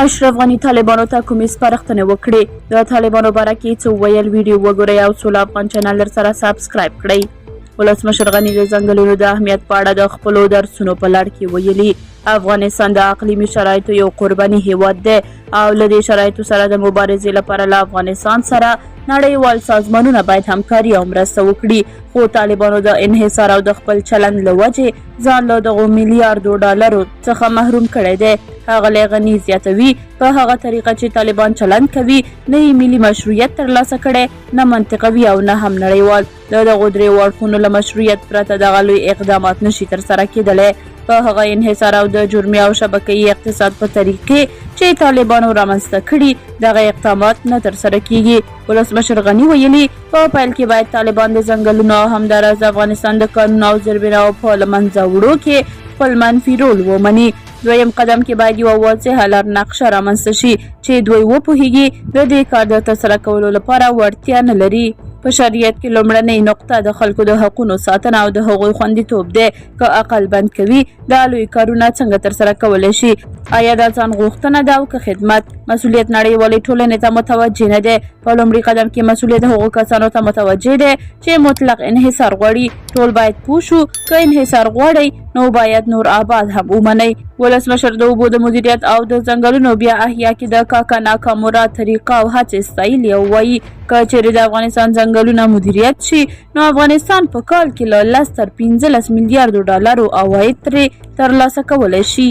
اشرف غني طالبانو ته کومې سپارښتنې وکړې؟ د طالبانو باره کې څه ویل؟ ویډیو وګورئ او سوله افغان چینل سره سابسکرایب کړئ. ولسمشر غني د ځنګلونو د اهمیت په اړه د خپلو درسونو په لړ کې ویلي. افغانستان د اقلیمي شرایطو یو قرباني هیواد دی او له دې شرایطو سره د مبارزې لپاره له افغانستان سره نړیوال سازمانونه باید همکاري او مرسته وکړي. خو طالبانو د انحصار او د خپل چلند له وجې ځان له دغو میلیاردو ډالرو څخه محروم کړی دی. ښاغلی غني زیاتوي په هغه طریقه چې طالبان چلند کوي نه یې ملي مشروعیت ترلاسه کړی، نه منطقوي او نه هم نړیوال. د دغو دریو اړخونو له مشروعیت پرته دغه لوی اقدامات نشي ترسره کېدلی. په هغه انحصار او د جرمي او شبکه‌ایي اقتصاد په طریقې چې طالبانو رامنځته کړي دغه اقدامات نه ترسره کیږي. ولسمشر غني ویلي په پیل کې باید طالبان د ځنګلونو او همداراز افغانستان د قانون او زیربناو په له منځه وړو کې خپل منفي رول ومني. دویم قدم کې باید یوه واضحه لار نقشه رامنځته شي چې دوی وپوهیږي د دې کار د ترسره کولو لپاره وړتیا نه لري. په شریعت کې لومړنۍ نقطه د خلکو د حقونو ساتنه او د هغوی خوندیتوب دی. که عقل بند کوي دا لوی کارونه څنګه ترسره کولی شي؟ آیا دا ځان غوښتنه ده او که خدمت؟ مسؤلیت نړیوالې ټولنې ته متوجه نه دی. په لومړي قدم کې مسؤلیت هغو کسانو ته متوجه دی چې مطلق انحصار غواړي. ټول باید پوه شو که انحصار غواړئ نو باید نور آباد هم ومنئ. ولسمشر د اوبو د مدیریت او د ځنګلونو بیا احیا کې د کاکا ناکا مراد طریقه او هڅې ستایلي او وایي که چیرې د افغانستان ځنګلونه مدیریت شي نو افغانستان په کال کې له 10 تر 15 میلیاردو ډالرو عواید ترې ترلاسه کولی شي.